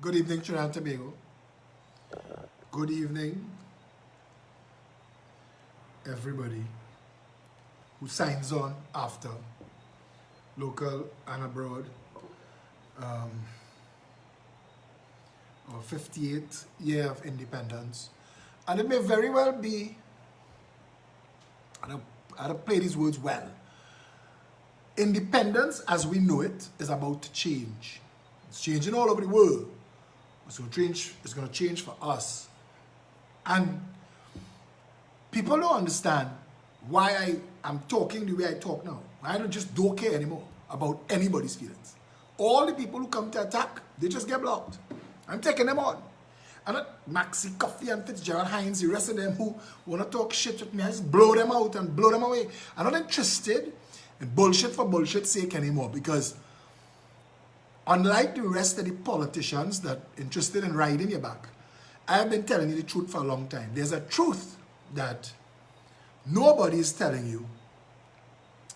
Good evening, Trinidad and Tobago. Good evening, everybody who signs on after local and abroad. Our 58th year of independence. And it may very well be, and I'll play these words well, independence as we know it is about to change. It's changing all over the world. It's going to change for us. And people don't understand why I am talking the way I talk now. I don't care anymore about anybody's feelings. All the people who come to attack, they just get blocked. I'm taking them on. And Maxi Coffee and Fitzgerald Hines, the rest of them who want to talk shit with me, I just blow them out and blow them away. I'm not interested in bullshit for bullshit's sake anymore, because unlike the rest of the politicians that are interested in riding your back, I have been telling you the truth for a long time. There's a truth that nobody is telling you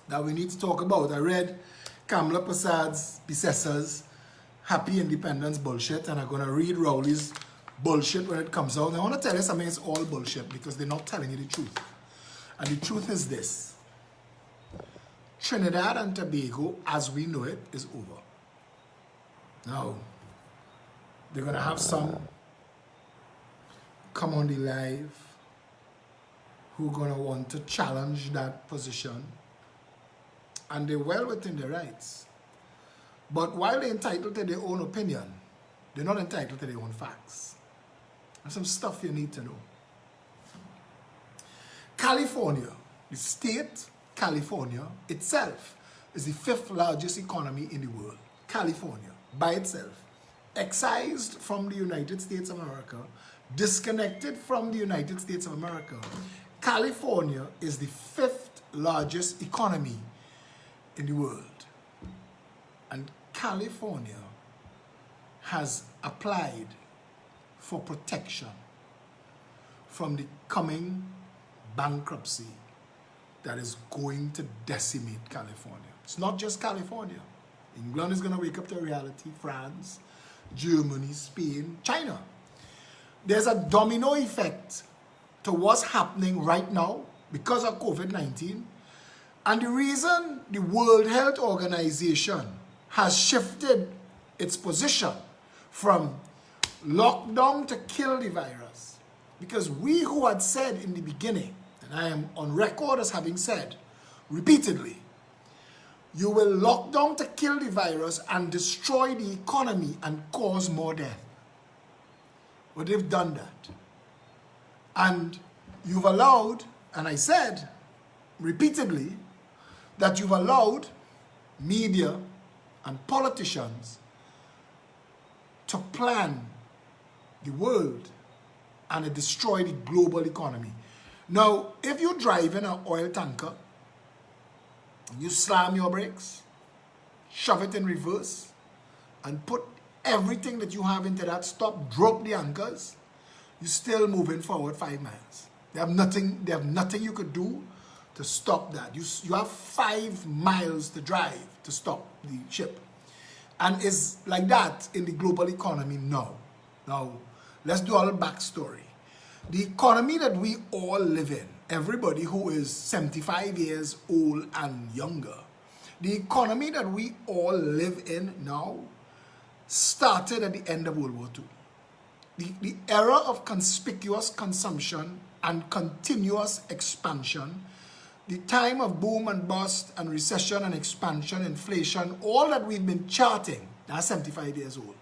that we need to talk about. I read Kamala Prasad's Pisessa's Happy Independence bullshit, and I'm going to read Rowley's bullshit when it comes out. And I want to tell you something, it's all bullshit because they're not telling you the truth. And the truth is this: Trinidad and Tobago, as we know it, is over. Now, they're going to have some come on the live who are going to want to challenge that position. And they're well within their rights. But while they're entitled to their own opinion, they're not entitled to their own facts. There's some stuff you need to know. California, the state California itself, is the 5th largest economy in the world. California, by itself, excised from the United States of America, disconnected from the United States of America, California is the 5th largest economy in the world. And California has applied for protection from the coming bankruptcy that is going to decimate California. It's not just California. England is going to wake up to reality. France, Germany, Spain, China. There's a domino effect to what's happening right now because of COVID-19. And the reason the World Health Organization has shifted its position from lockdown to kill the virus, because we who had said in the beginning, and I am on record as having said repeatedly, you will lock down to kill the virus and destroy the economy and cause more death. But they've done that. And you've allowed, and I said repeatedly, that you've allowed media and politicians to plan the world and destroy the global economy. Now, if you drive in an oil tanker, you slam your brakes, shove it in reverse, and put everything that you have into that stop, drop the anchors, you're still moving forward 5 miles. They have nothing you could do to stop that. You have 5 miles to drive to stop the ship. And it's like that in the global economy now. Now, let's do a little backstory. The economy that we all live in, everybody who is 75 years old and younger, the economy that we all live in now started at the end of World War II. The era of conspicuous consumption and continuous expansion, the time of boom and bust and recession and expansion, inflation, all that we've been charting, that's 75 years old.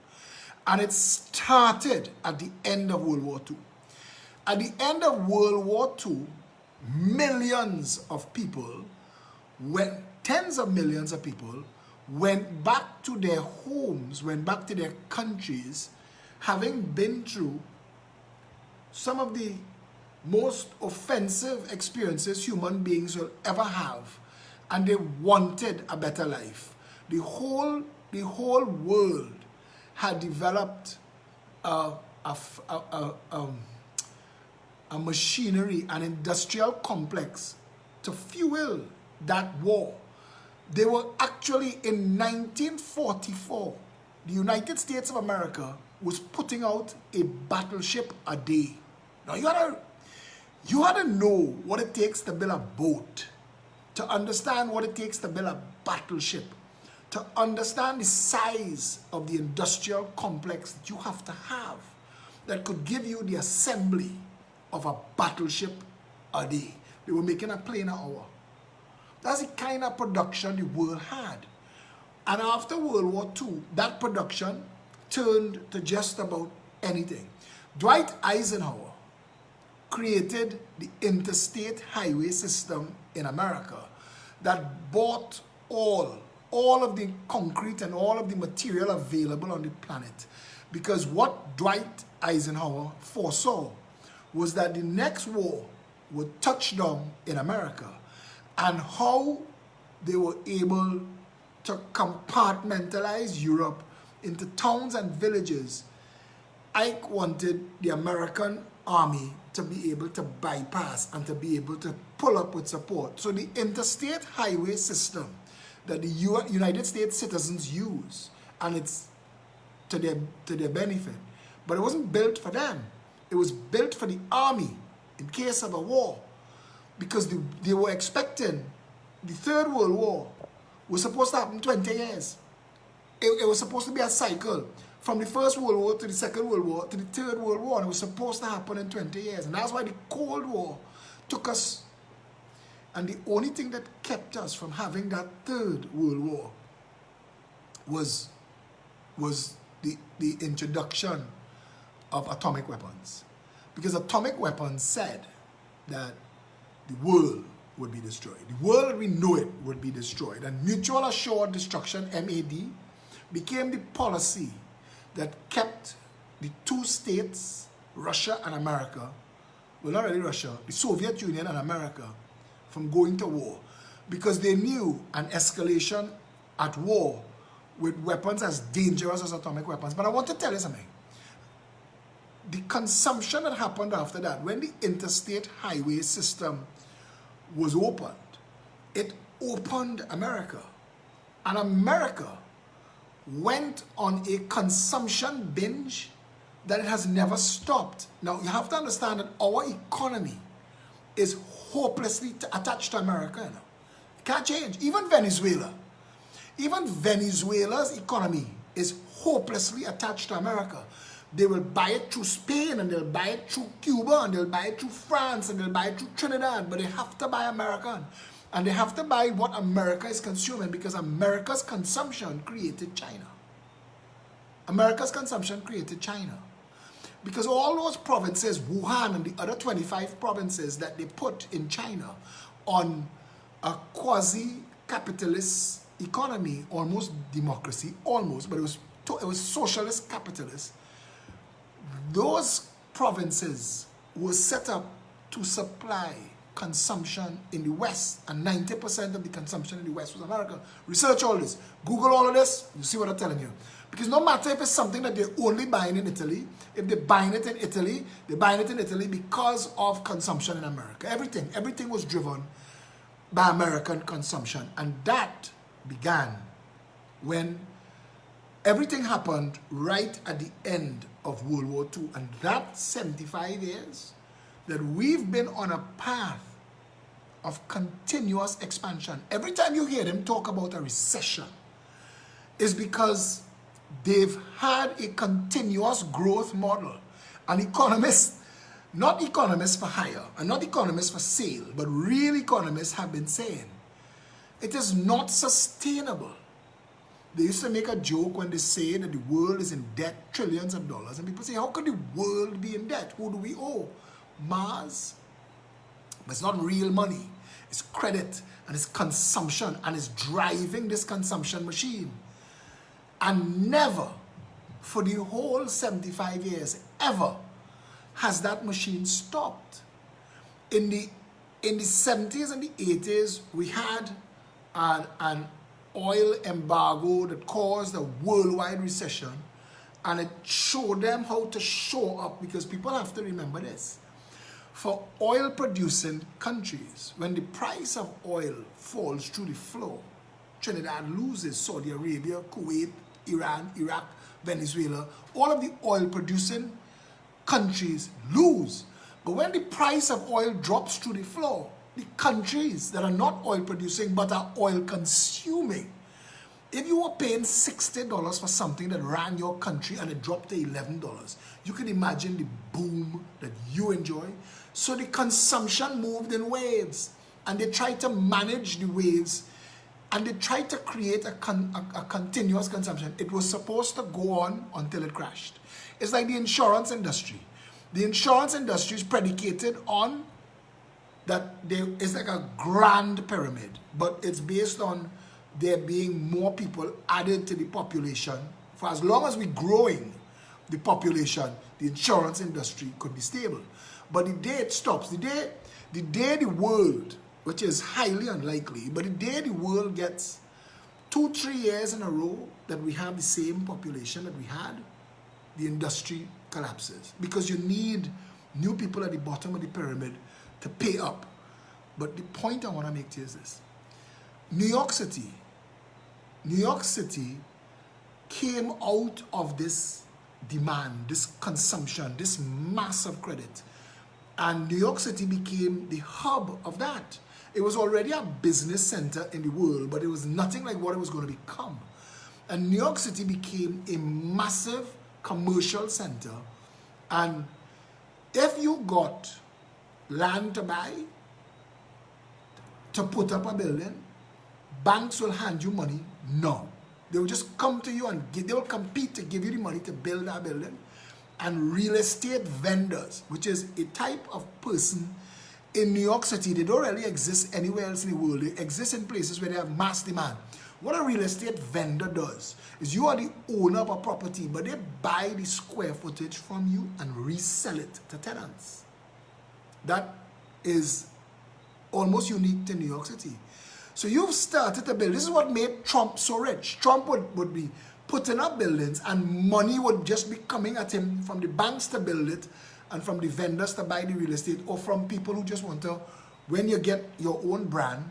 And it started at the end of World War II. At the end of World War II, millions of people, tens of millions of people, went back to their homes, went back to their countries, having been through some of the most offensive experiences human beings will ever have, and they wanted a better life. The whole world had developed a machinery, an industrial complex to fuel that war. They were actually, in 1944, the United States of America was putting out a battleship a day. Now you had to know what it takes to build a boat, to understand what it takes to build a battleship, to understand the size of the industrial complex that you have to have that could give you the assembly of a battleship a day. They were making a plane an hour. That's the kind of production the world had. And after World War II, that production turned to just about anything. Dwight Eisenhower created the interstate highway system in America that bought all of the concrete and all of the material available on the planet. Because what Dwight Eisenhower foresaw was that the next war would touch down in America, and how they were able to compartmentalize Europe into towns and villages. Ike wanted the American army to be able to bypass and to be able to pull up with support. So the interstate highway system that the United States citizens use, and it's to their benefit, but it wasn't built for them. It was built for the army in case of a war, because they were expecting the Third World War was supposed to happen 20 years. It was supposed to be a cycle from the First World War to the Second World War to the Third World War, and it was supposed to happen in 20 years. And that's why the Cold War took us, and the only thing that kept us from having that Third World War was the introduction of atomic weapons. Because atomic weapons said that the world would be destroyed. The world as we know it would be destroyed. And mutual assured destruction, MAD, became the policy that kept the two states, Russia and America, well, not really Russia, the Soviet Union and America, from going to war. Because they knew an escalation at war with weapons as dangerous as atomic weapons. But I want to tell you something. The consumption that happened after that, when the interstate highway system was opened, it opened America. And America went on a consumption binge that it has never stopped. Now, you have to understand that our economy is hopelessly attached to America. You know? It can't change. Even Venezuela's economy is hopelessly attached to America. They will buy it through Spain, and they'll buy it through Cuba, and they'll buy it through France, and they'll buy it through Trinidad, but they have to buy American. And they have to buy what America is consuming, because America's consumption created China. America's consumption created China. Because all those provinces, Wuhan and the other 25 provinces that they put in China on a quasi-capitalist economy, almost democracy, almost, but it was socialist capitalist. Those provinces were set up to supply consumption in the West, and 90% of the consumption in the West was American. Research all this. Google all of this. You see what I'm telling you. Because no matter if it's something that they're only buying in Italy, if they're buying it in Italy, they're buying it in Italy because of consumption in America. Everything was driven by American consumption. And that began when everything happened right at the end of World War II. And that 75 years that we've been on a path of continuous expansion. Every time you hear them talk about a recession, is because they've had a continuous growth model. And economists, not economists for hire and not economists for sale, but real economists have been saying it is not sustainable. They used to make a joke when they say that the world is in debt, trillions of dollars, and people say, how could the world be in debt? Who do we owe? Mars? But it's not real money. It's credit, and it's consumption, and it's driving this consumption machine. And never, for the whole 75 years, ever, has that machine stopped. In the 70s and the 80s, we had an oil embargo that caused a worldwide recession, and it showed them how to show up, because people have to remember this. For oil producing countries, when the price of oil falls through the floor, Trinidad loses, Saudi Arabia, Kuwait, Iran, Iraq Venezuela, all of the oil producing countries lose. But when the price of oil drops through the floor, the countries that are not oil producing but are oil consuming, if you were paying $60 for something that ran your country and it dropped to $11, you can imagine the boom that you enjoy. So the consumption moved in waves, and they tried to manage the waves, and they tried to create a continuous consumption. It was supposed to go on until it crashed. It's like the insurance industry. The insurance industry is predicated on that it's like a grand pyramid, but it's based on there being more people added to the population. For as long as we're growing the population, the insurance industry could be stable. But the day it stops, the day the world, which is highly unlikely, but the day the world gets 2-3 years in a row that we have the same population that we had, the industry collapses. Because you need new people at the bottom of the pyramid to pay up. But the point I want to make to you is this. New York City came out of this demand, this consumption, this massive credit. And New York City became the hub of that. It was already a business center in the world, but it was nothing like what it was going to become. And New York City became a massive commercial center. And if you got land to buy, to put up a building, banks will hand you money. No. They will just come to you and they will compete to give you the money to build that building. And real estate vendors, which is a type of person in New York City, they don't really exist anywhere else in the world. They exist in places where they have mass demand. What a real estate vendor does is you are the owner of a property, but they buy the square footage from you and resell it to tenants. That is almost unique to New York City. So you've started to build. This is what made Trump so rich. Trump would be putting up buildings and money would just be coming at him from the banks to build it and from the vendors to buy the real estate, or from people who just want to, when you get your own brand,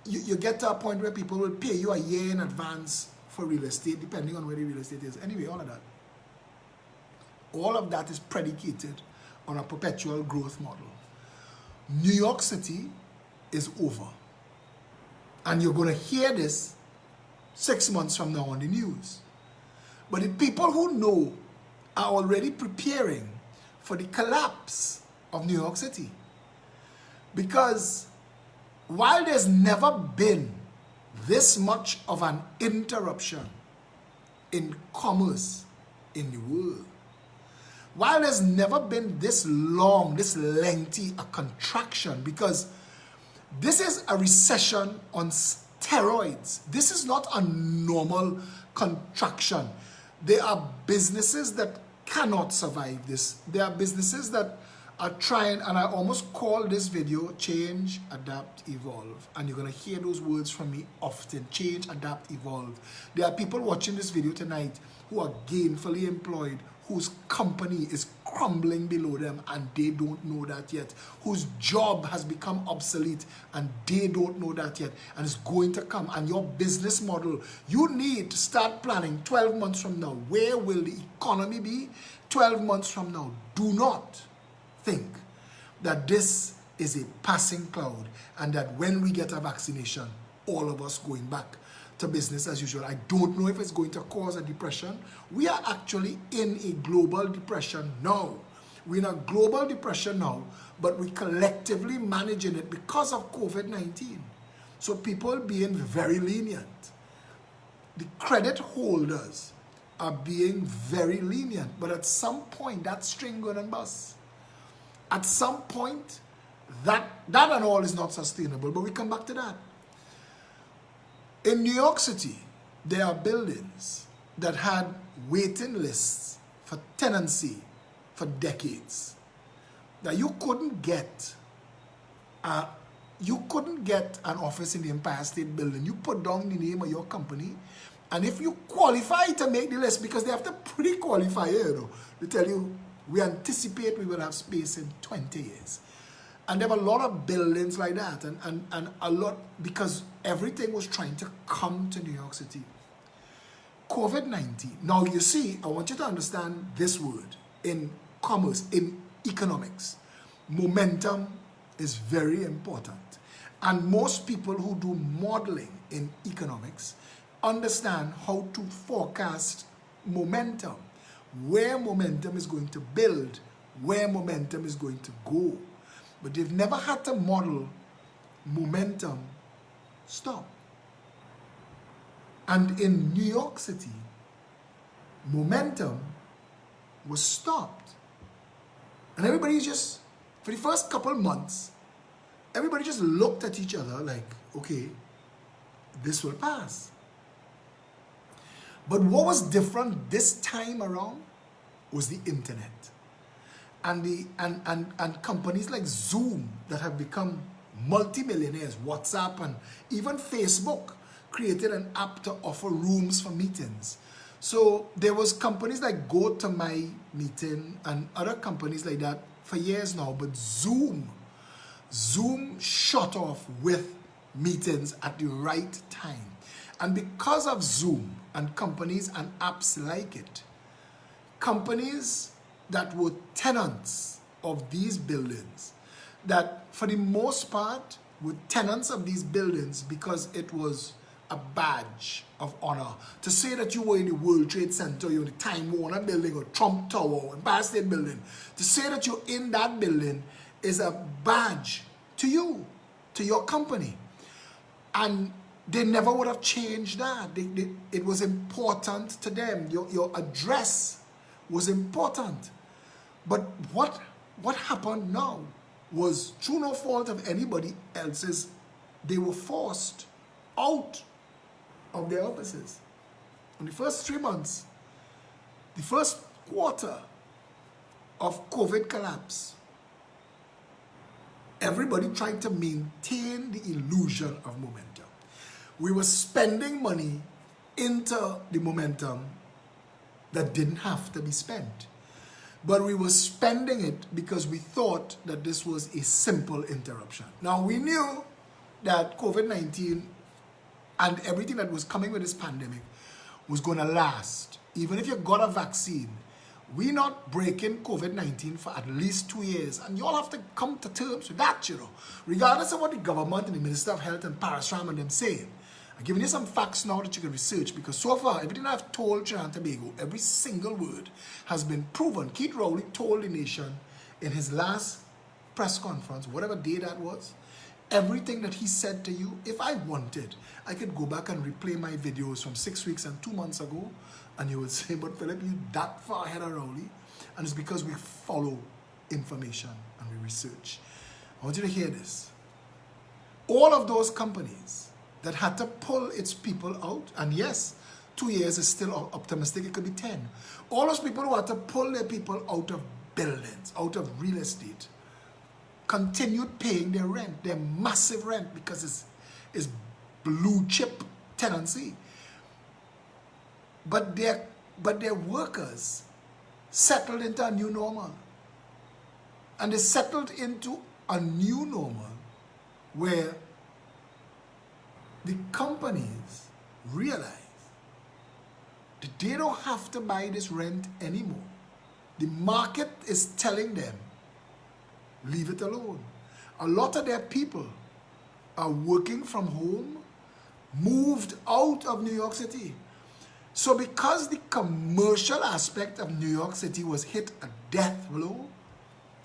you get to a point where people will pay you a year in advance for real estate, depending on where the real estate is. Anyway, all of that is predicated on a perpetual growth model. New York City is over. And you're going to hear this 6 months from now on the news. But the people who know are already preparing for the collapse of New York City. Because while there's never been this much of an interruption in commerce in the world, while there's never been this long, this lengthy a contraction, because this is a recession on steroids. This is not a normal contraction. There are businesses that cannot survive this. There are businesses that are trying, and I almost call this video Change, Adapt, Evolve. And you're going to hear those words from me often. Change, Adapt, Evolve. There are people watching this video tonight who are gainfully employed, whose company is crumbling below them and they don't know that yet, whose job has become obsolete and they don't know that yet, and it's going to come. And your business model, you need to start planning 12 months from now. Where will the economy be 12 months from now? Do not think that this is a passing cloud and that when we get a vaccination, all of us going back to business as usual. I don't know if it's going to cause a depression. We are actually in a global depression now. We're in a global depression now, but we're collectively managing it because of COVID-19. So people being very lenient. The credit holders are being very lenient, but at some point that string going to bust. At some point that and all is not sustainable, but we come back to that. In New York City, there are buildings that had waiting lists for tenancy for decades. Now you couldn't get an office in the Empire State Building. You put down the name of your company, and if you qualify to make the list, because they have to pre-qualify you, they tell you, we anticipate we will have space in 20 years. And there were a lot of buildings like that, and a lot, because everything was trying to come to New York City. COVID-19. Now you see, I want you to understand this word in commerce, in economics. Momentum is very important. And most people who do modeling in economics understand how to forecast momentum, where momentum is going to build, where momentum is going to go. But they've never had to model momentum stop. And in New York City, momentum was stopped. And everybody just, for the first couple months, everybody just looked at each other like, okay, this will pass. But what was different this time around was the internet. And companies like Zoom that have become multimillionaires, WhatsApp and even Facebook created an app to offer rooms for meetings. So there was companies like Go to My Meeting and other companies like that for years now, but Zoom shut off with meetings at the right time. And because of Zoom and companies and apps like it, companies that were tenants of these buildings, that for the most part were tenants of these buildings because it was a badge of honor. To say that you were in the World Trade Center, you're in the Time Warner building or Trump Tower or Empire State building, to say that you're in that building is a badge to you, to your company. And they never would have changed that. It was important to them. Your address was important. But what happened now was, through no fault of anybody else's, they were forced out of their offices. In the first 3 months, the first quarter of COVID collapse, everybody tried to maintain the illusion of momentum. We were spending money into the momentum that didn't have to be spent. But we were spending it because we thought that this was a simple interruption. Now, we knew that COVID-19 and everything that was coming with this pandemic was going to last. Even if you got a vaccine, we're not breaking COVID-19 for at least 2 years. And you all have to come to terms with that, you know. Regardless of what the government and the Minister of Health and Parashram and them say. I'm giving you some facts now that you can research, because so far, everything I've told Trinidad and Tobago, every single word has been proven. Keith Rowley told the nation in his last press conference, whatever day that was, everything that he said to you. If I wanted, I could go back and replay my videos from 6 weeks and 2 months ago, and you would say, but Philip, you that far ahead of Rowley. And it's because we follow information and we research. I want you to hear this. All of those companies that had to pull its people out, and yes, 2 years is still optimistic, it could be 10. All those people who had to pull their people out of buildings, out of real estate, continued paying their rent, their massive rent, because it's blue chip tenancy. But their workers settled into a new normal. And they settled into a new normal where the companies realize that they don't have to buy this rent anymore. The market is telling them, leave it alone. A lot of their people are working from home, moved out of New York City. So because the commercial aspect of New York City was hit a death blow,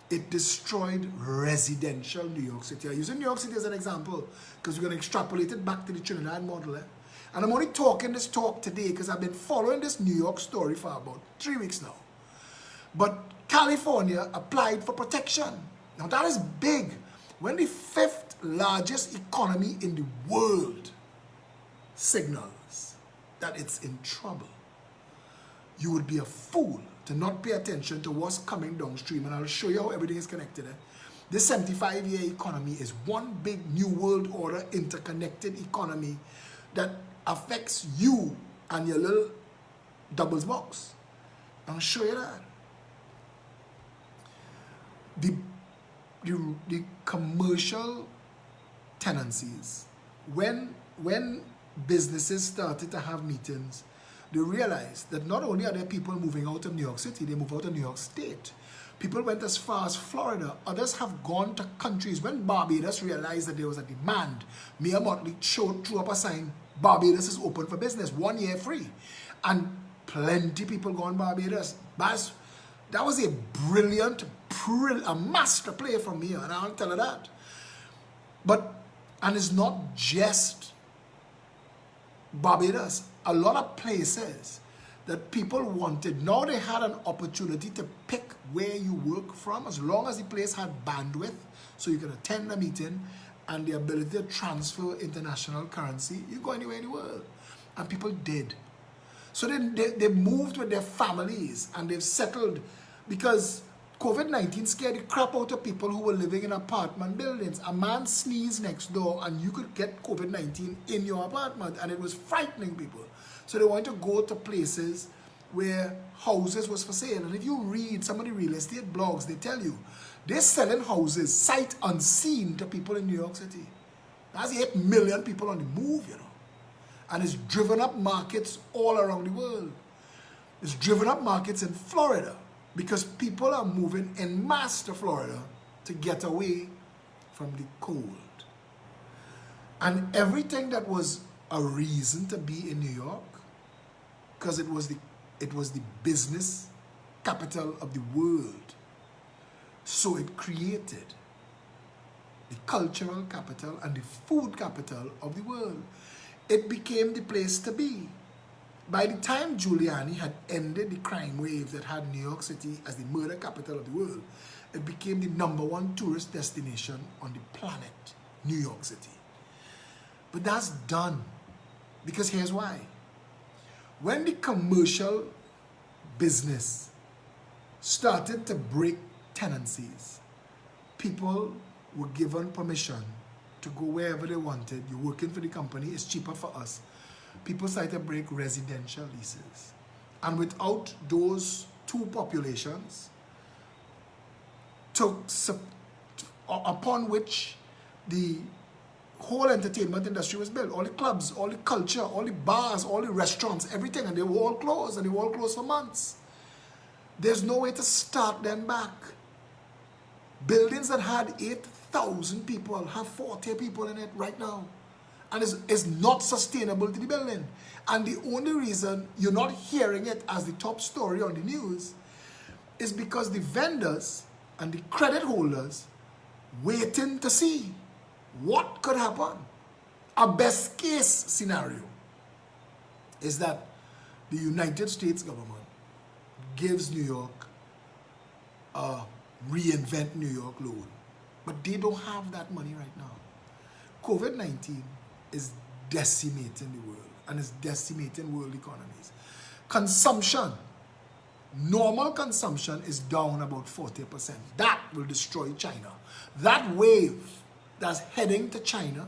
it destroyed residential New York City. I'm using New York City as an example because we're going to extrapolate it back to the Trinidad model. And I'm only talking this talk today because I've been following this New York story for about 3 weeks now. But California applied for protection. Now that is big. When the 5th largest economy in the world signals that it's in trouble, you would be a fool to not pay attention to what's coming downstream. And I'll show you how everything is connected. This 75-year economy is one big new world order interconnected economy that affects you and your little doubles box. I'll show you that. The commercial tenancies, when businesses started to have meetings, they realized that not only are there people moving out of New York City, they move out of New York State. People went as far as Florida. Others have gone to countries. When Barbados realized that there was a demand, Mayor Motley threw up a sign, Barbados is open for business, 1 year free. And plenty people go on Barbados. That was a brilliant, a master play from me, and I'll tell her that. And it's not just Barbados. A lot of places that people wanted, now they had an opportunity to pick where you work from, as long as the place had bandwidth, so you could attend a meeting, and the ability to transfer international currency. You go anywhere in the world. And people did. So they moved with their families, and they've settled, because COVID-19 scared the crap out of people who were living in apartment buildings. A man sneezed next door and you could get COVID-19 in your apartment, and it was frightening people. So they wanted to go to places where houses was for sale. And if you read some of the real estate blogs, they tell you they're selling houses sight unseen to people in New York City. That's 8 million people on the move, you know. And it's driven up markets all around the world. It's driven up markets in Florida, because people are moving en masse to Florida to get away from the cold. And everything that was a reason to be in New York, because it was the business capital of the world, so it created the cultural capital and the food capital of the world. It became the place to be. By the time Giuliani had ended the crime wave that had New York City as the murder capital of the world, it became the #1 tourist destination on the planet, New York City. But that's done, because here's why. When the commercial business started to break tenancies, people were given permission to go wherever they wanted. You're working for the company, it's cheaper for us. People started to break residential leases. And without those two populations, upon which the whole entertainment industry was built, all the clubs, all the culture, all the bars, all the restaurants, everything, and they were all closed, and they were all closed for months. There's no way to start them back. Buildings that had 8,000 people have 40 people in it right now. And it's not sustainable to the building. And the only reason you're not hearing it as the top story on the news is because the vendors and the credit holders waiting to see what could happen. A best case scenario is that the United States government gives New York a Reinvent New York loan. But they don't have that money right now. COVID-19 is decimating the world, and it's decimating world economies. Consumption, normal consumption is down about 40%. That will destroy China. That wave that's heading to China,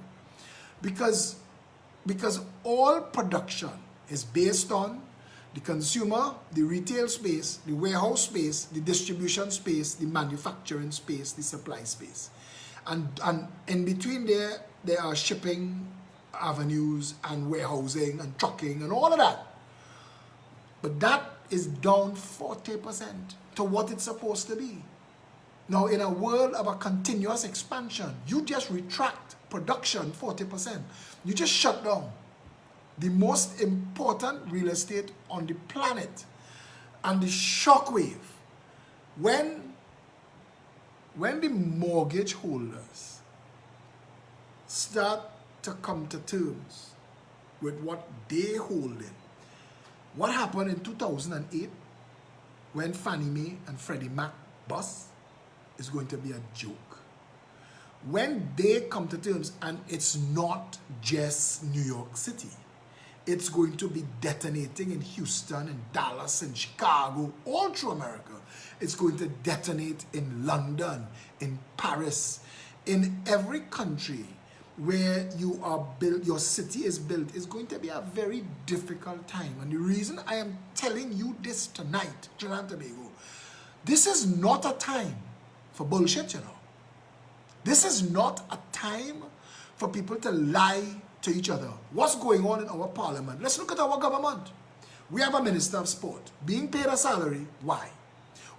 because all production is based on the consumer, the retail space, the warehouse space, the distribution space, the manufacturing space, the supply space. And in between there are shipping avenues and warehousing and trucking and all of that. But that is down 40% to what it's supposed to be. Now, in a world of a continuous expansion, you just retract production 40%. You just shut down the most important real estate on the planet. And the shockwave, when the mortgage holders start to come to terms with what they hold in. What happened in 2008 when Fannie Mae and Freddie Mac bust is going to be a joke. When they come to terms, and it's not just New York City, it's going to be detonating in Houston, in Dallas, in Chicago, all through America. It's going to detonate in London, in Paris, in every country where you are built, your city is built. Is going to be a very difficult time. And the reason I am telling you this tonight, Trinidad and Tobago, this is not a time for bullshit, you know. This is not a time for people to lie to each other. What's going on in our parliament? Let's look at our government. We have a minister of sport being paid a salary. Why?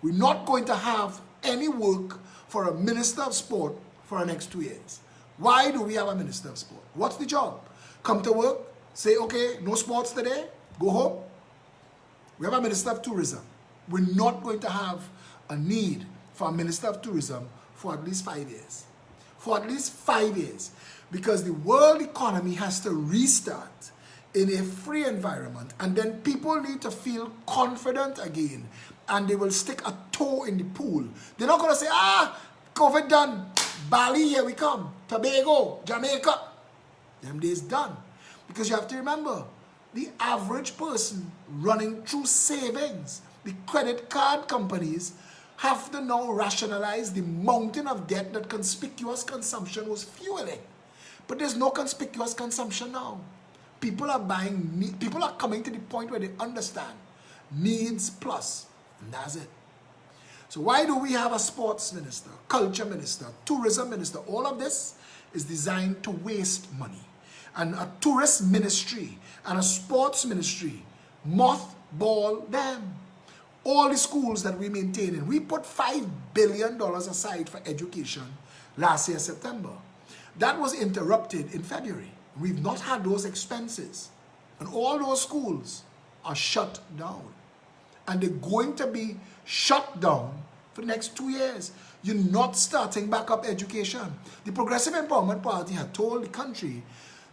We're not going to have any work for a minister of sport for the next 2 years. Why do we have a minister of sport? What's the job? Come to work, say, okay, no sports today, go home. We have a minister of tourism. We're not going to have a need for a minister of tourism for at least 5 years. For at least 5 years. Because the world economy has to restart in a free environment, and then people need to feel confident again, and they will stick a toe in the pool. They're not going to say, COVID done, Bali, here we come, Tobago, Jamaica. Them days done. Because you have to remember, the average person running through savings, the credit card companies have to now rationalize the mountain of debt that conspicuous consumption was fueling. But there's no conspicuous consumption now. People are buying, people are coming to the point where they understand needs plus, and that's it. So why do we have a sports minister, culture minister, tourism minister? All of this is designed to waste money. And a tourist ministry and a sports ministry mothball them. All the schools that we maintain in, we put $5 billion aside for education last year, September. That was interrupted in February. We've not had those expenses. And all those schools are shut down. And they're going to be shut down for the next 2 years. You're not starting back up education. The Progressive Empowerment Party had told the country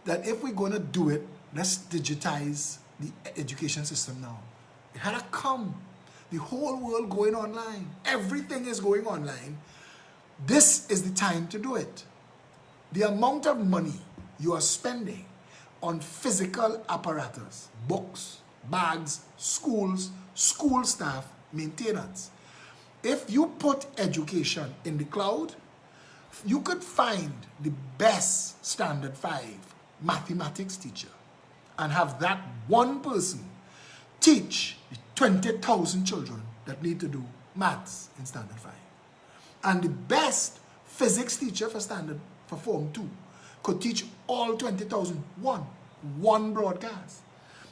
that if we're going to do it, let's digitize the education system now. It had to come. The whole world going online. Everything is going online. This is the time to do it. The amount of money you are spending on physical apparatus, books, bags, schools, school staff, maintenance. If you put education in the cloud, you could find the best standard 5 mathematics teacher and have that one person teach 20,000 children that need to do maths in standard 5. And the best physics teacher for Form 2 could teach all 20,000 one broadcast.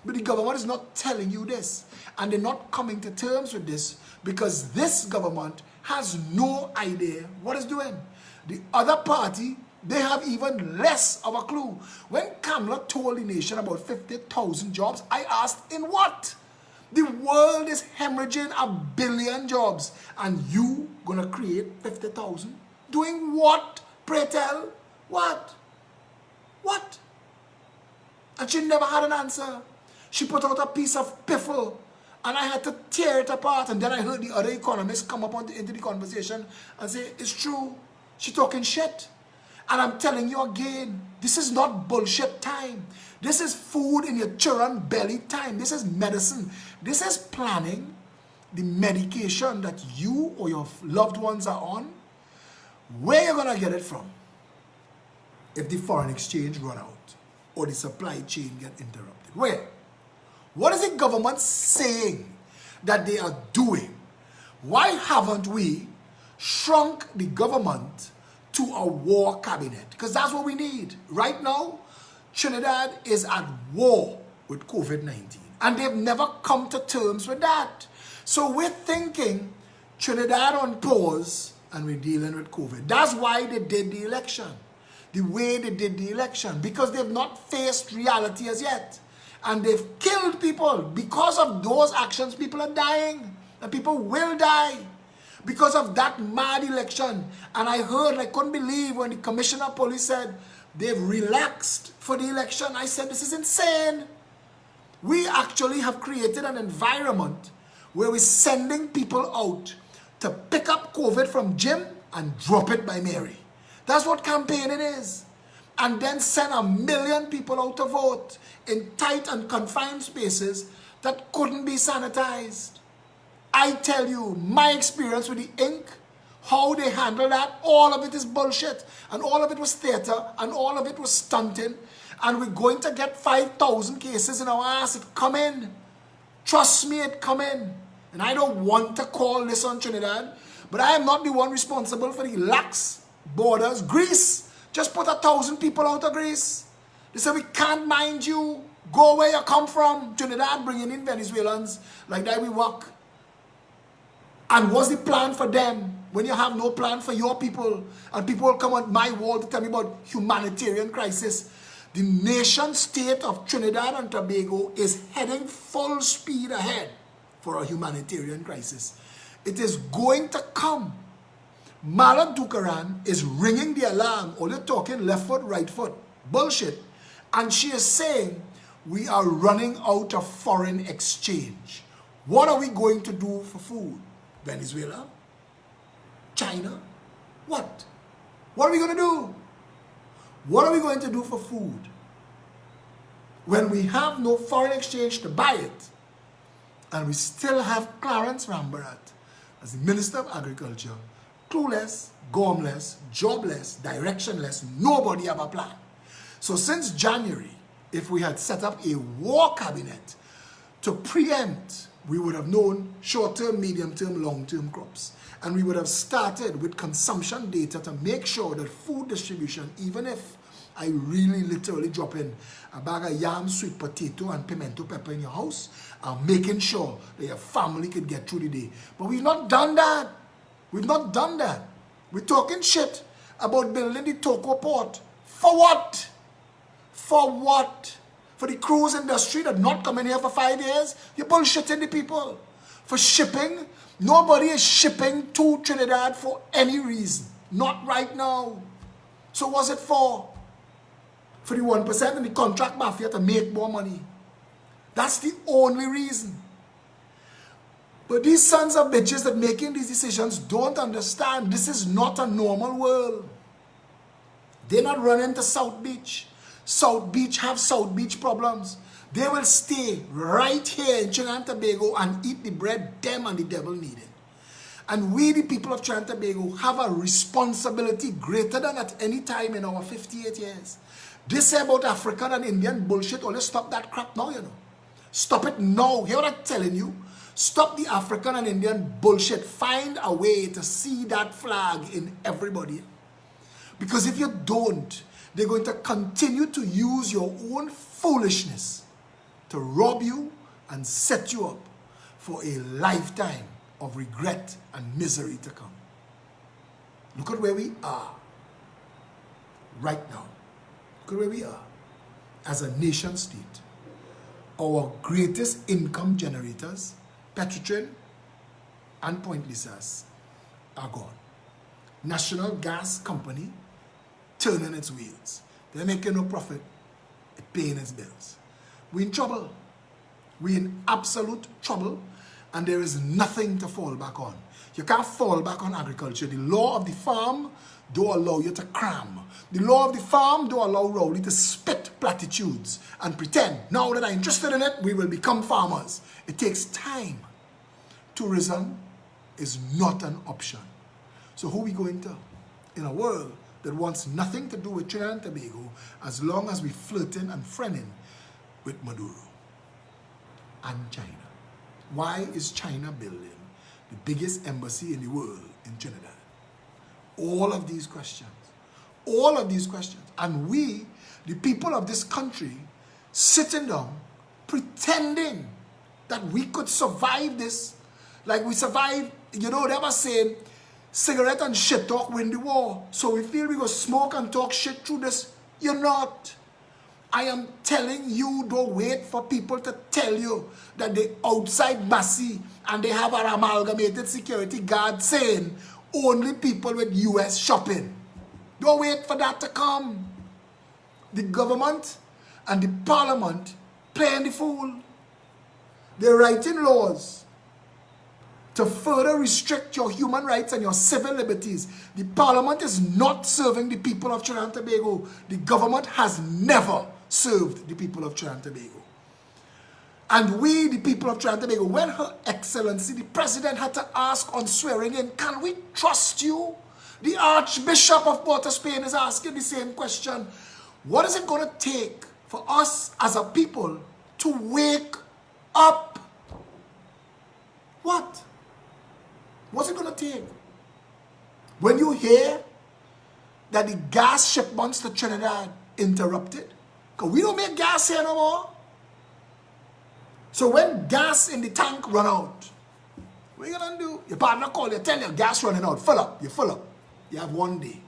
But the government is not telling you this, and they're not coming to terms with this because this government has no idea what it's doing. The other party, they have even less of a clue. When Kamala told the nation about 50,000 jobs, I asked, in what? The world is hemorrhaging 1 billion jobs, and you gonna create 50,000? Doing what? Pray tell? What? What? And she never had an answer. She put out a piece of piffle, and I had to tear it apart. And then I heard the other economists come up into the conversation and say, it's true, she talking shit. And I'm telling you again, this is not bullshit time. This is food in your children's belly time. This is medicine. This is planning the medication that you or your loved ones are on. Where you gonna get it from if the foreign exchange run out or the supply chain get interrupted? Where? What is the government saying that they are doing? Why haven't we shrunk the government to a war cabinet? Because that's what we need. Right now, Trinidad is at war with COVID-19. And they've never come to terms with that. So we're thinking Trinidad on pause and we're dealing with COVID. That's why they did the election. The way they did the election. Because they've not faced reality as yet. And they've killed people. Because of those actions, people are dying. And people will die. Because of that mad election. And I heard, I couldn't believe when the commissioner of police said they've relaxed for the election. I said, this is insane. We actually have created an environment where we're sending people out to pick up COVID from Jim and drop it by Mary. That's what campaigning is. And then send 1 million people out to vote in tight and confined spaces that couldn't be sanitized. I tell you, my experience with the ink, how they handle that, all of it is bullshit. And all of it was theater, and all of it was stunting. And we're going to get 5,000 cases in our ass. It come in. Trust me, it come in. And I don't want to call this on Trinidad, but I am not the one responsible for the lax borders. Greece just put 1,000 people out of Greece. They said, we can't mind you. Go where you come from. Trinidad bringing in Venezuelans like that we work. And what's the plan for them when you have no plan for your people? And people will come on my wall to tell me about humanitarian crisis. The nation state of Trinidad and Tobago is heading full speed ahead for a humanitarian crisis. It is going to come. Mala Dukaran is ringing the alarm. Only talking left foot, right foot. Bullshit. And she is saying, we are running out of foreign exchange. What are we going to do for food? Venezuela? China? What? What are we going to do? What are we going to do for food? When we have no foreign exchange to buy it, and we still have Clarence Rambarat as the Minister of Agriculture, clueless, gormless, jobless, directionless, nobody have a plan. So since January, if we had set up a war cabinet to preempt, we would have known short-term, medium-term, long-term crops. And we would have started with consumption data to make sure that food distribution, even if I really literally drop in a bag of yam, sweet potato, and pimento pepper in your house, I'm making sure that your family could get through the day. But we've not done that. We've not done that. We're talking shit about building the Toko port. For what? For what? For the cruise industry that not coming here for 5 years? You're bullshitting the people. For shipping? Nobody is shipping to Trinidad for any reason. Not right now. So what's it for? For the 1% and the contract mafia to make more money. That's the only reason. But these sons of bitches that making these decisions don't understand this is not a normal world. They're not running to South Beach. South Beach have South Beach problems. They will stay right here in Trinidad and Tobago and eat the bread them and the devil needed. And we, the people of Trinidad and Tobago, have a responsibility greater than at any time in our 58 years. This about African and Indian bullshit, only stop that crap now, you know. Stop it now. Hear what I'm telling you? Stop the African and Indian bullshit. Find a way to see that flag in everybody. Because if you don't, they're going to continue to use your own foolishness to rob you and set you up for a lifetime of regret and misery to come. Look at where we are right now. Look at where we are as a nation state. Our greatest income generators, Petrotrin and Point Lisas, are gone. National Gas Company turning its wheels. They're making no profit. It's paying its bills. We're in trouble. We're in absolute trouble, and there is nothing to fall back on. You can't fall back on agriculture. The law of the farm don't allow you to cram. The law of the farm don't allow Rowley to spit platitudes and pretend, now that I'm interested in it, we will become farmers. It takes time. Tourism is not an option. So who are we going to? In a world that wants nothing to do with Trinidad and Tobago as long as we're flirting and friending with Maduro and China. Why is China building the biggest embassy in the world in Trinidad? All of these questions. All of these questions. And we, the people of this country, sitting down, pretending that we could survive this, like we survived, you know, they were saying, cigarette and shit talk win the war. So we feel we go smoke and talk shit through this. You're not. I am telling you, don't wait for people to tell you that they outside Massey and they have an amalgamated security guard saying only people with US shopping. Don't wait for that to come. The government and the parliament playing the fool. They're writing laws to further restrict your human rights and your civil liberties. The parliament is not serving the people of Trinidad and Tobago. The government has never served the people of Trinidad and Tobago. And we, the people of Trinidad and Tobago, when Her Excellency, the President, had to ask on swearing in, can we trust you? The Archbishop of Port of Spain is asking the same question. What is it going to take for us as a people to wake up? What? What's it going to take? When you hear that the gas shipments to Trinidad interrupted, because we don't make gas here no more. So when gas in the tank run out, what are you gonna do? Your partner call you, tell you gas running out, fill up, you fill up. You have 1 day.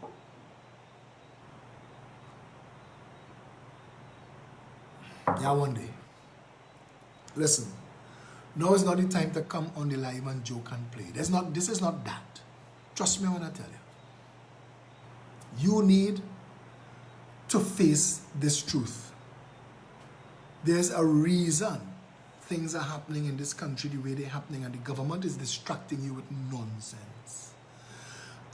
You have 1 day. Listen, now is not the time to come on the live and joke and play. This is not that. Trust me when I tell you. You need to face this truth. There's a reason things are happening in this country the way they're happening, and the government is distracting you with nonsense.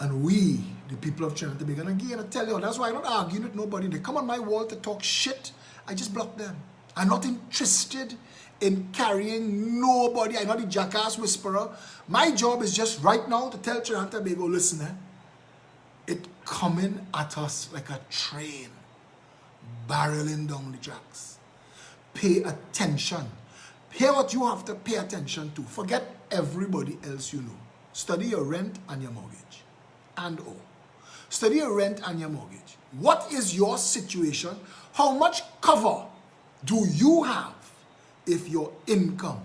And we, the people of Trinidad and Tobago, and again I tell you, that's why I don't argue with nobody. They come on my wall to talk shit, I just block them. I'm not interested in carrying nobody. I'm not a jackass whisperer. My job is just right now to tell Trinidad and Tobago, listen, it coming at us like a train, barreling down the tracks. Pay attention. Pay what you have to pay attention to. Forget everybody else you know. Study your rent and your mortgage. And all. Study your rent and your mortgage. What is your situation? How much cover do you have if your income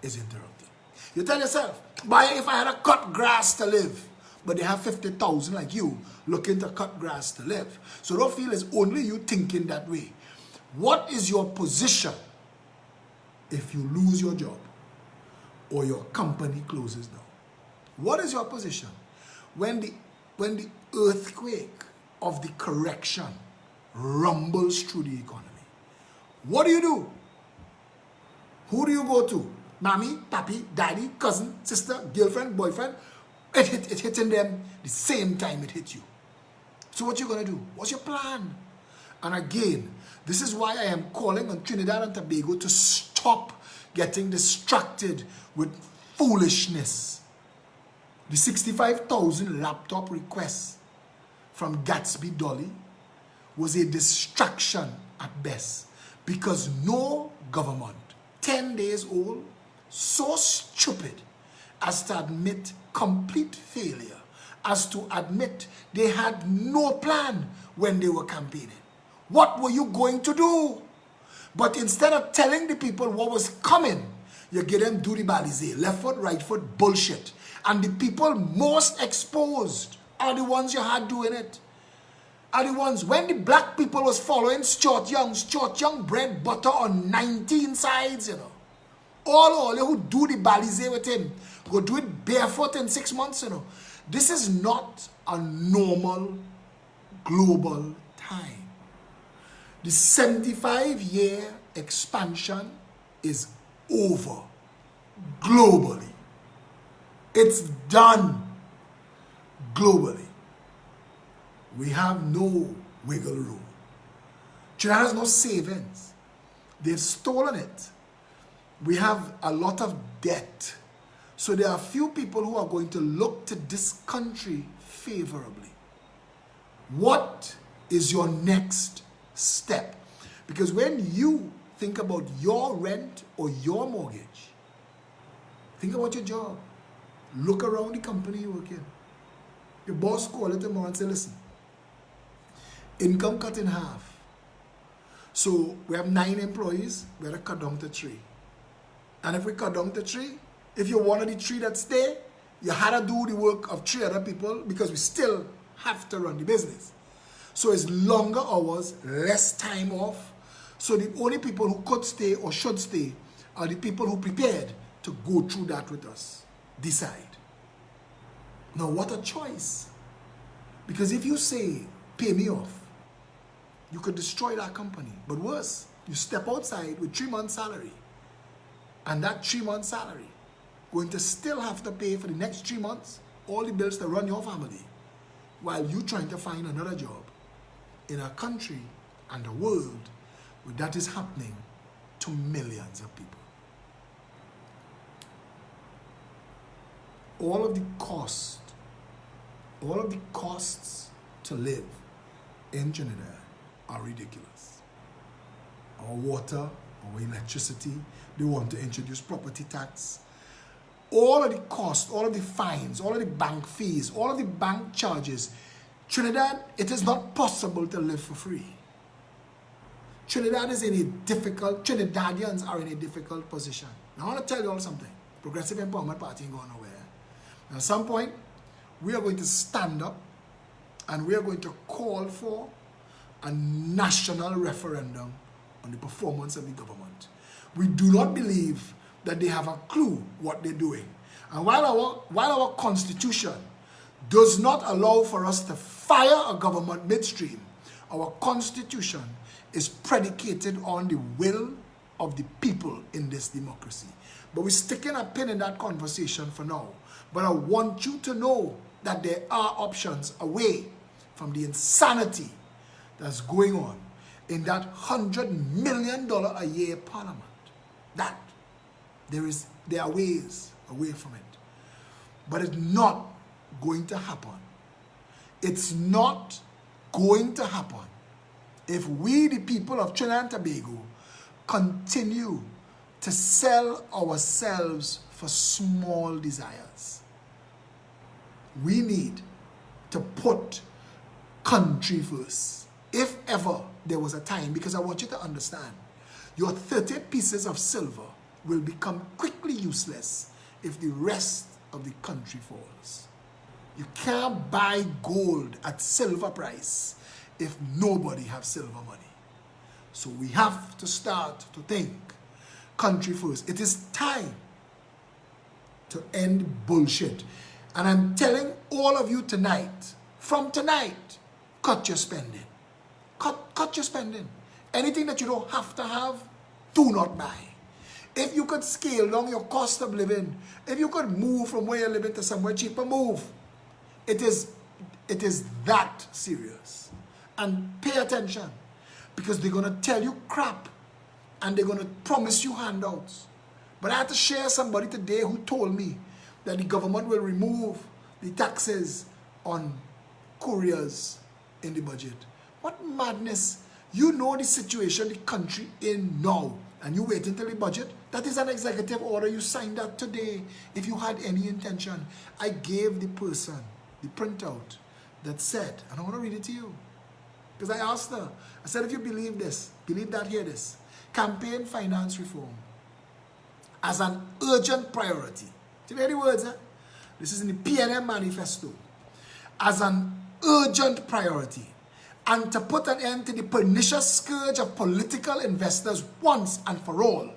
is interrupted? You tell yourself, but if I had to cut grass to live, but they have 50,000 like you looking to cut grass to live. So don't feel it's only you thinking that way. What is your position if you lose your job or your company closes down? What is your position when the earthquake of the correction rumbles through the economy? What do you do? Who do you go to? Mommy, papi, daddy, cousin, sister, girlfriend, boyfriend? It hitting them the same time it hit you. So what you gonna do? What's your plan? And again, this is why I am calling on Trinidad and Tobago to stop getting distracted with foolishness. The 65,000 laptop requests from Gatsby Dolly was a distraction at best, because no government, 10 days old, so stupid as to admit complete failure, as to admit they had no plan when they were campaigning. What were you going to do? But instead of telling the people what was coming, you get them do the balize, left foot, right foot, bullshit. And the people most exposed are the ones you had doing it. Are the ones, when the black people was following Stuart Young bread butter on 19 sides, you know. All who do the balize with him, go do it barefoot in 6 months, you know. This is not a normal global time. The 75-year expansion is over globally. It's done globally. We have no wiggle room. China has no savings. They've stolen it. We have a lot of debt. So there are few people who are going to look to this country favorably. What is your next step? Because when you think about your rent or your mortgage, think about your job. Look around the company you work in. Your boss call you tomorrow and say, listen, income cut in half. So we have 9 employees, we have to cut down to 3. And if we cut down to 3, if you're one of the 3 that stay, you had to do the work of 3 other people, because we still have to run the business. So it's longer hours, less time off. So the only people who could stay or should stay are the people who prepared to go through that with us. Decide. Now what a choice. Because if you say, pay me off, you could destroy that company. But worse, you step outside with 3 months salary. And that 3 months salary going to still have to pay for the next 3 months all the bills to run your family, while you trying to find another job in a country and a world where that is happening to millions of people. All of the costs to live in Trinidad are ridiculous. Our water, our electricity, they want to introduce property tax. All of the costs, all of the fines, all of the bank fees, all of the bank charges. Trinidad, it is not possible to live for free. Trinidadians are in a difficult position. Now I want to tell you all something. Progressive Empowerment Party ain't going nowhere. At some point, we are going to stand up and we are going to call for a national referendum on the performance of the government. We do not believe that they have a clue what they're doing. And while our constitution does not allow for us to fire a government midstream, our constitution is predicated on the will of the people in this democracy. But we're sticking a pin in that conversation for now. But I want you to know that there are options away from the insanity that's going on in that $100 million a year parliament. That there are ways away from it. But it's not going to happen. It's not going to happen if we, the people of Trinidad and Tobago, continue to sell ourselves for small desires. We need to put country first. If ever there was a time, because I want you to understand, your 30 pieces of silver will become quickly useless if the rest of the country falls. You can't buy gold at silver price if nobody has silver money. So we have to start to think country first. It is time to end bullshit. And I'm telling all of you tonight, from tonight, cut your spending. Cut your spending. Anything that you don't have to have, do not buy. If you could scale down your cost of living, if you could move from where you're living to somewhere cheaper, move. It is that serious. And pay attention, because they're going to tell you crap and they're going to promise you handouts. But I had to share somebody today who told me that the government will remove the taxes on couriers in the budget. What madness. You know the situation the country in now, and you wait until the budget. That is an executive order. You signed that today. If you had any intention, I gave the person the printout that said, and I want to read it to you, because I asked her, I said, if you believe this, believe that, hear this. Campaign finance reform as an urgent priority. Do you hear the words? This is in the Pnm Manifesto. As an urgent priority, and to put an end to the pernicious scourge of political investors once and for all,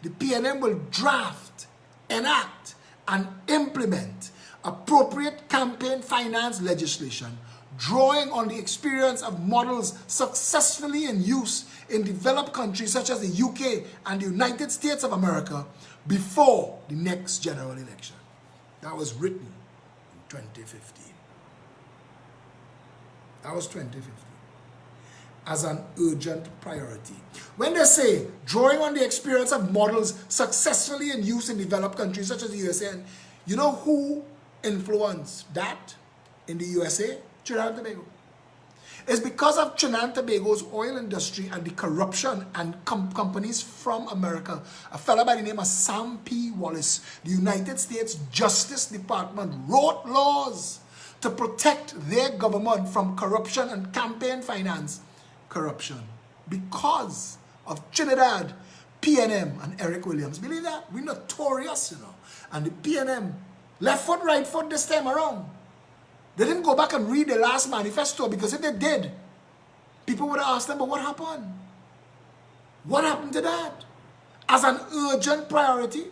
the PNM will draft, enact, and implement appropriate campaign finance legislation, drawing on the experience of models successfully in use in developed countries such as the UK and the United States of America before the next general election. That was written in 2015. That was 2015. As an urgent priority. When they say, drawing on the experience of models successfully in use in developed countries such as the USA, you know who influenced that in the USA? Trinidad and Tobago. It's because of Trinidad and Tobago's oil industry and the corruption and companies from America. A fellow by the name of Sam P. Wallace, the United States Justice Department, wrote laws to protect their government from corruption and campaign finance corruption because of Trinidad, PNM, and Eric Williams. Believe that? We're notorious, you know. And the PNM, left foot, right foot this time around. They didn't go back and read the last manifesto, because if they did, people would have asked them, but what happened? What happened to that? As an urgent priority,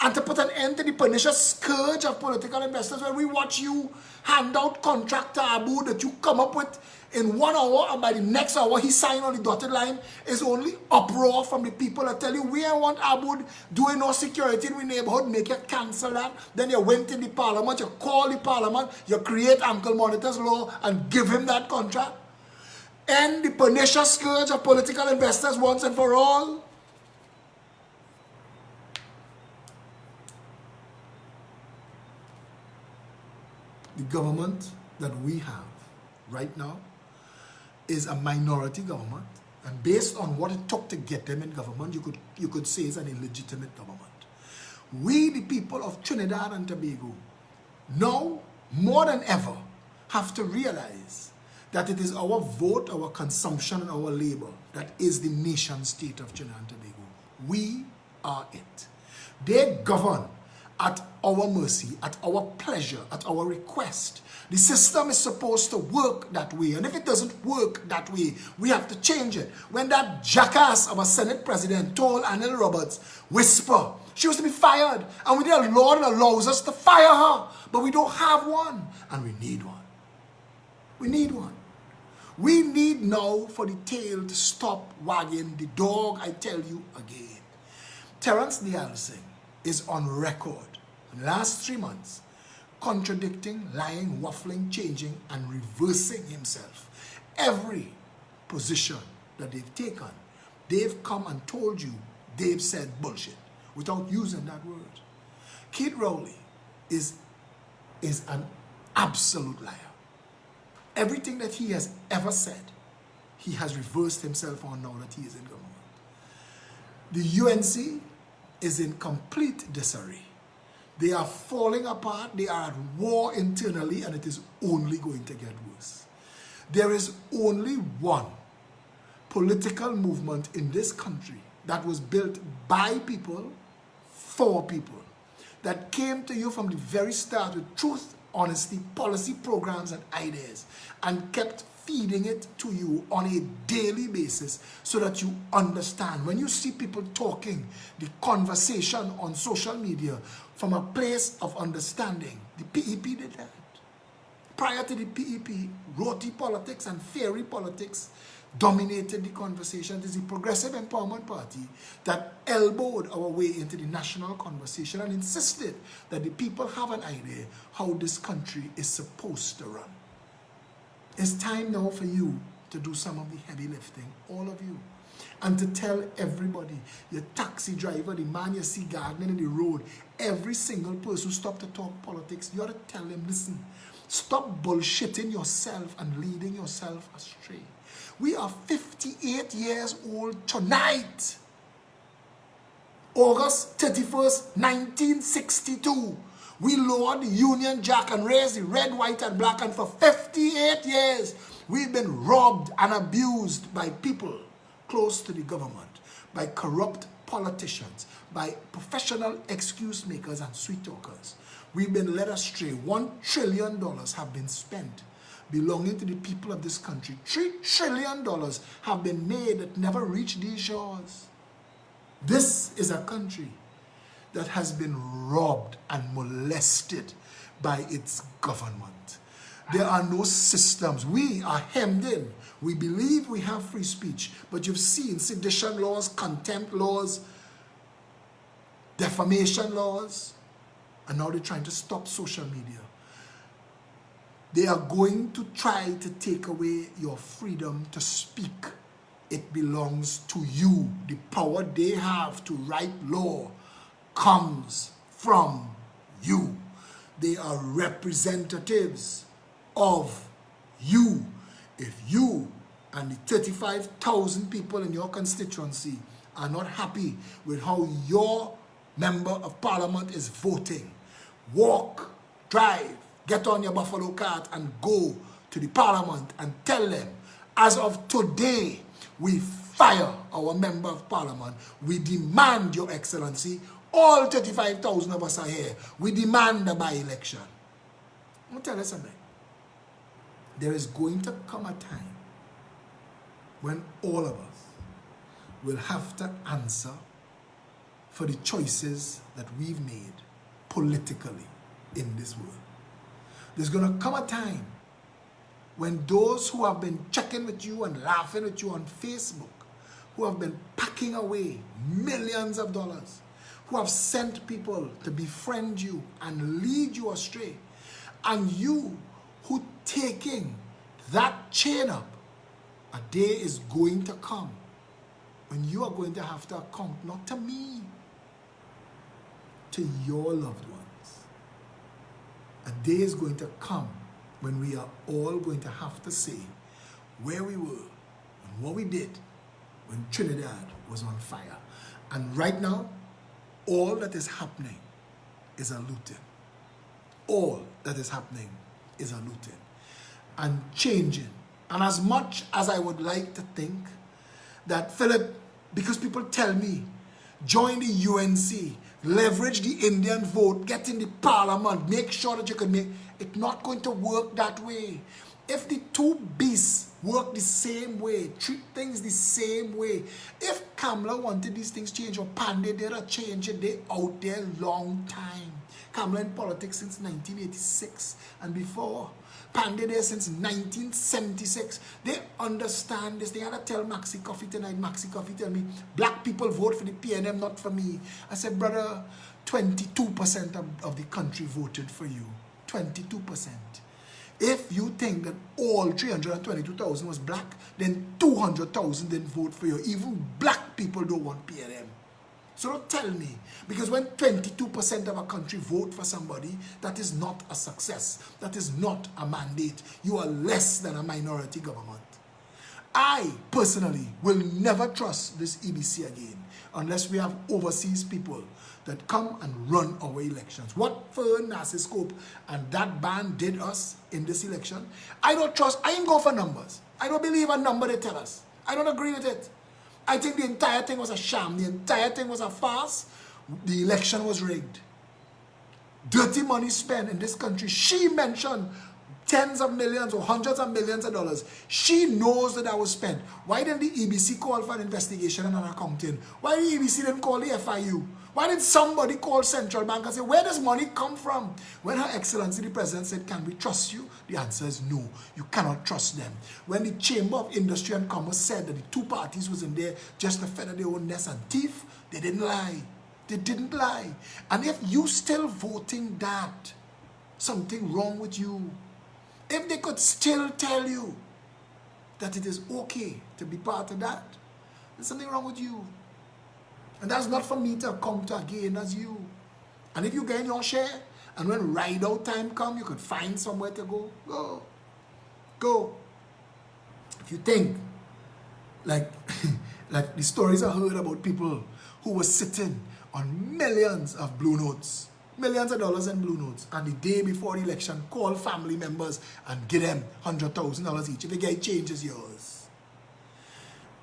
and to put an end to the pernicious scourge of political investors, where we watch you hand out contract to Abu that you come up with in 1 hour, and by the next hour he signed on the dotted line, is only uproar from the people that tell you, we don't want Abu doing no security in the neighborhood, make you cancel that. Then you went in the parliament, you call the parliament, you create Uncle Monitor's law and give him that contract. End the pernicious scourge of political investors once and for all. The government that we have right now is a minority government, and based on what it took to get them in government, you could say it's an illegitimate government. We, the people of Trinidad and Tobago, now more than ever have to realize that it is our vote, our consumption, and our labor that is the nation state of Trinidad and Tobago. We are it. They govern at our mercy, at our pleasure, at our request. The system is supposed to work that way, and if it doesn't work that way, we have to change it. When that jackass of a Senate president told Anil Roberts, whisper, she was to be fired, and we need a law that allows us to fire her, but we don't have one, and we need one. We need one. We need now for the tail to stop wagging the dog, I tell you again. Terence Nielsen is on record in the last 3 months contradicting, lying, waffling, changing, and reversing himself. Every position that they've taken, they've come and told you they've said bullshit without using that word. Keith Rowley is an absolute liar. Everything that he has ever said, he has reversed himself on now that he is in government. The UNC is in complete disarray. They are falling apart, they are at war internally, and it is only going to get worse. There is only one political movement in this country that was built by people, for people, that came to you from the very start with truth, honesty, policy programs, and ideas, and kept feeding it to you on a daily basis so that you understand. When you see people talking, the conversation on social media from a place of understanding, the PEP did that. Prior to the PEP, roti politics and fairy politics dominated the conversation. It is the Progressive Empowerment Party that elbowed our way into the national conversation and insisted that the people have an idea how this country is supposed to run. It's time now for you to do some of the heavy lifting, all of you, and to tell everybody, your taxi driver, the man you see gardening in the road, every single person who stopped to talk politics, you ought to tell them, listen, stop bullshitting yourself and leading yourself astray. We are 58 years old tonight. August 31st, 1962. We lowered the Union Jack and raised the red, white, and black, and for 58 years, we've been robbed and abused by people close to the government, by corrupt politicians, by professional excuse makers and sweet talkers. We've been led astray. $1 trillion have been spent belonging to the people of this country. $3 trillion have been made that never reached these shores. This is a country that has been robbed and molested by its government. There are no systems. We are hemmed in. We believe we have free speech, but you've seen sedition laws, contempt laws, defamation laws, and now they're trying to stop social media. They are going to try to take away your freedom to speak. It belongs to you. The power they have to write law comes from you. They are representatives of you. If you and the 35,000 people in your constituency are not happy with how your member of parliament is voting, walk, drive, get on your buffalo cart and go to the parliament and tell them, as of today, we fire our member of parliament. We demand, Your Excellency, all 35,000 of us are here. We demand a by-election. I'm going to tell you something. There is going to come a time when all of us will have to answer for the choices that we've made politically in this world. There's going to come a time when those who have been checking with you and laughing with you on Facebook, who have been packing away millions of dollars, who have sent people to befriend you and lead you astray, and you who taking that chain up, a day is going to come when you are going to have to account, not to me, to your loved ones. A day is going to come when we are all going to have to say where we were and what we did when Trinidad was on fire. And right now, all that is happening is a looting. All that is happening is a looting and changing And as much as I would like to think that Phillip, because people tell me, join the UNC, leverage the Indian vote, get in the parliament, make sure that you can make, it's not going to work that way. If the two beasts work the same way, treat things the same way, if Kamala wanted these things changed, or Pandey did a change it, they out there long time. Kamala in politics since 1986 and before. Pandey there since 1976. They understand this. They had to tell Maxi Coffee tonight. Maxi Coffee tell me, black people vote for the Pnm, not for me. I said, brother, 22% of the country voted for you. 22%. If you think that all 322,000 was black, then 200,000 didn't vote for you. Even black people don't want Pnm. So don't tell me, because when 22% of a country vote for somebody, that is not a success. That is not a mandate. You are less than a minority government. I personally will never trust this EBC again unless we have overseas people that come and run our elections. What Fern, Narciscope, and that band did us in this election, I don't trust. I ain't go for numbers. I don't believe a number they tell us. I don't agree with it. I think the entire thing was a sham. The entire thing was a farce. The election was rigged. Dirty money spent in this country. She mentioned tens of millions or hundreds of millions of dollars. She knows that was spent. Why didn't the EBC call for an investigation and an accounting? Why did the EBC didn't call the FIU? Why did somebody call Central Bank and say, where does money come from? When Her Excellency the President said, can we trust you? The answer is no, you cannot trust them. When the Chamber of Industry and Commerce said that the two parties was in there just to feather their own nest and thief, they didn't lie. They didn't lie. And if you still voting that, something wrong with you. If they could still tell you that it is okay to be part of that, there's something wrong with you. And that's not for me to come to again as you. And if you gain your share, and when ride out time come, you could find somewhere to go, go. Go. If you think, like, like the stories I heard about people who were sitting on millions of blue notes, millions of dollars in blue notes, and the day before the election, call family members and give them $100,000 each. If the guy changes yours.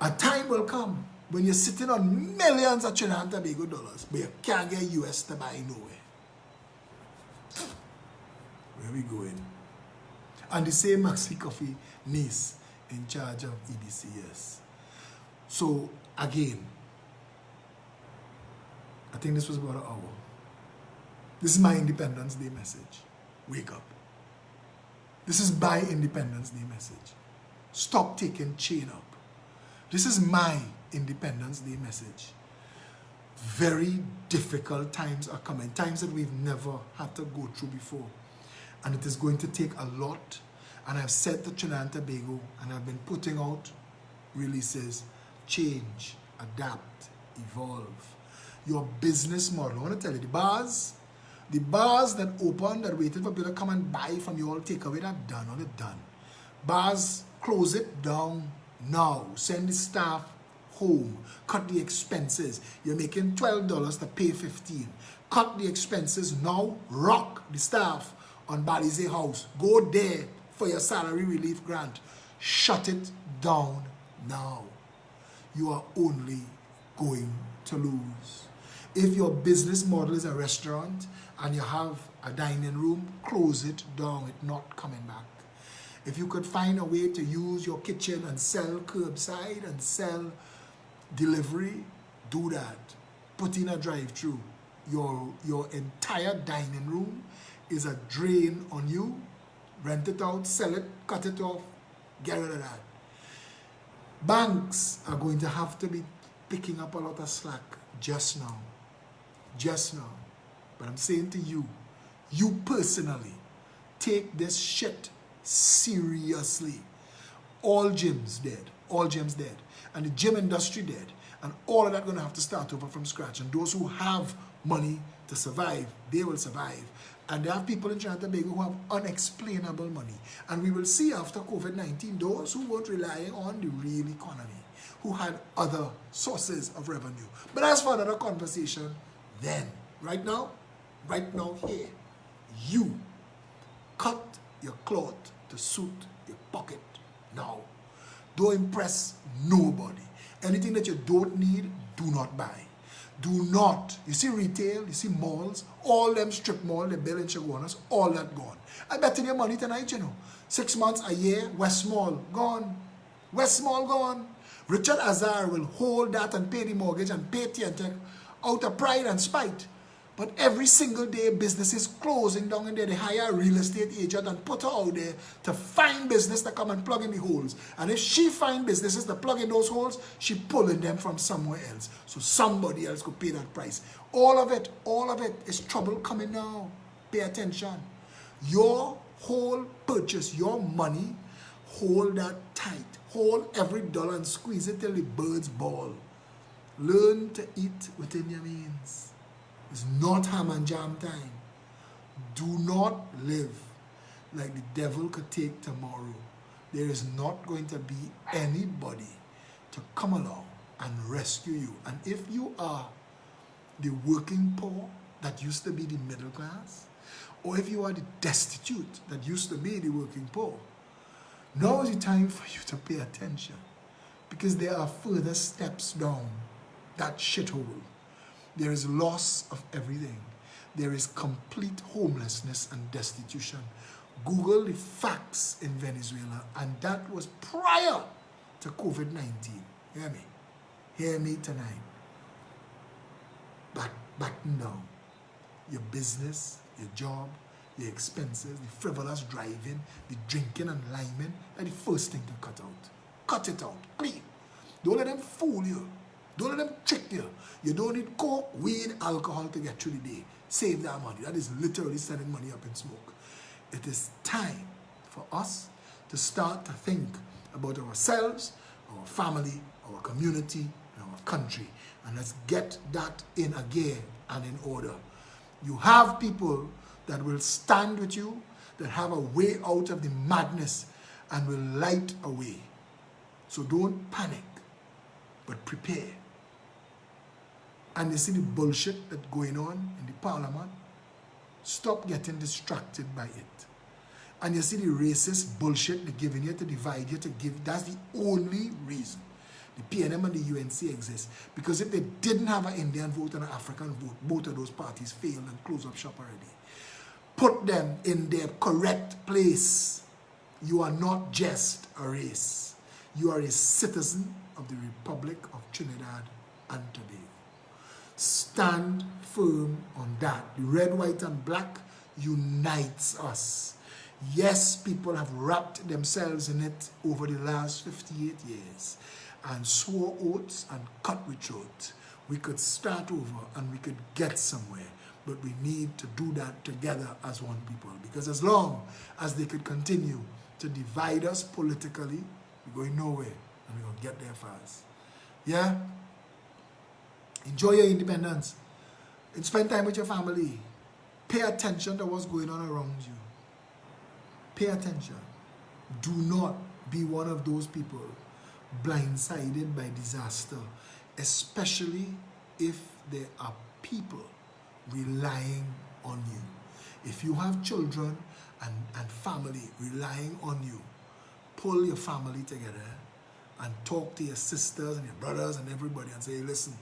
A time will come when you're sitting on millions of Trinidad and Tobago dollars, but you can't get US to buy nowhere. Where we going? And the same Maxi Coffee niece in charge of EBCS. So again, I think this was about an hour. This is my Independence Day message. Wake up. This is my Independence Day message. Stop taking chain up. This is my Independence Day message. Very difficult times are coming. Times that we've never had to go through before. And it is going to take a lot. And I've said to Trinidad and Tobago, and I've been putting out releases, change, adapt, evolve. Your business model. I want to tell you, the bars that open, that waited for people to come and buy from you all takeaway, that done, all it done. Bars, close it down now. Send the staff home. Cut the expenses. You're making $12 to pay $15. Cut the expenses now. Rock the staff on Balize House. Go there for your salary relief grant. Shut it down now. You are only going to lose. If your business model is a restaurant and you have a dining room, close it down. It's not coming back. If you could find a way to use your kitchen and sell curbside and sell delivery, do that. Put in a drive-through. Your entire dining room is a drain on you. Rent it out, sell it, cut it off, get rid of that. Banks are going to have to be picking up a lot of slack just now. Just now. But I'm saying to you, you personally, take this shit seriously. All gyms dead. All gyms dead. And the gym industry dead. And all of that going to have to start over from scratch. And those who have money to survive, they will survive. And there are people in Trinidad and Tobago who have unexplainable money. And we will see after COVID-19, those who weren't relying on the real economy, who had other sources of revenue. But as for another conversation, then, right now here, you cut your cloth to suit your pocket. now. Don't impress nobody. Anything that you don't need, do not buy. Do not. You see retail, you see malls, all them strip mall, the Bill and Chaguanas, all that gone. I bet in your money tonight, you know. 6 months, a year, West Mall, gone. West Mall, gone. Richard Azar will hold that and pay the mortgage and pay TNT out of pride and spite. But every single day, businesses closing down in there. They hire a real estate agent and put her out there to find business to come and plug in the holes. And if she find businesses to plug in those holes, she pulling them from somewhere else. So somebody else could pay that price. All of it is trouble coming now. Pay attention. Your whole purchase, your money, hold that tight. Hold every dollar and squeeze it till the birds ball. Learn to eat within your means. It's not ham and jam time. Do not live like the devil could take tomorrow. There is not going to be anybody to come along and rescue you. And if you are the working poor that used to be the middle class, or if you are the destitute that used to be the working poor, now is the time for you to pay attention, because there are further steps down that shithole. There is loss of everything. There is complete homelessness and destitution. Google the facts in Venezuela, and that was prior to COVID-19. Hear me? Hear me tonight. Batten down. Your business, your job, your expenses, the frivolous driving, the drinking and liming are the first thing to cut out. Cut it out, clean. Don't let them fool you. Don't let them trick you. You don't need coke, weed, alcohol to get through the day. Save that money. That is literally sending money up in smoke. It is time for us to start to think about ourselves, our family, our community, and our country. And let's get that in a gear and in order. You have people that will stand with you, that have a way out of the madness and will light a way. So don't panic, but prepare. And you see the bullshit that's going on in the parliament, stop getting distracted by it. And you see the racist bullshit they're giving you to divide you, to give, that's the only reason the Pnm and the UNC exist. Because if they didn't have an Indian vote and an African vote, both of those parties failed and closed up shop already. Put them in their correct place. You are not just a race. You are a citizen of the Republic of Trinidad and Tobago. Stand firm on that. The red, white, and black unites us. Yes, people have wrapped themselves in it over the last 58 years and swore oaths and cut with throat. We could start over and we could get somewhere, but we need to do that together as one people, because as long as they could continue to divide us politically, we're going nowhere and we're going to get there fast. Yeah? Enjoy your independence and spend time with your family. Pay attention to what's going on around you. Pay attention. Do not be one of those people blindsided by disaster, especially if there are people relying on you. If you have children and family relying on you, pull your family together and talk to your sisters and your brothers and everybody and say, hey, listen,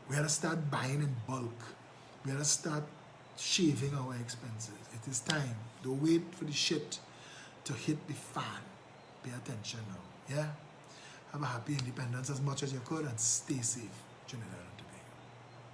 we had to start buying in bulk. We had to start shaving our expenses. It is time. Don't wait for the shit to hit the fan. Pay attention now. Yeah? Have a happy independence as much as you could and stay safe, Trinidad.